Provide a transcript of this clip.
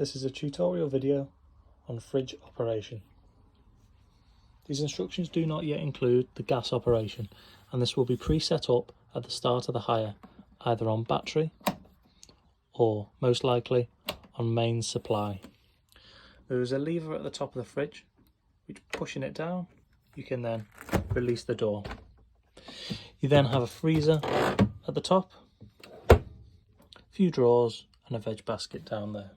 This is a tutorial video on fridge operation. These instructions do not yet include the gas operation, and this will be pre-set up at the start of the hire, either on battery or most likely on mains supply. There is a lever at the top of the fridge, which pushing it down, you can then release the door. You then have a freezer at the top, a few drawers and a veg basket down there.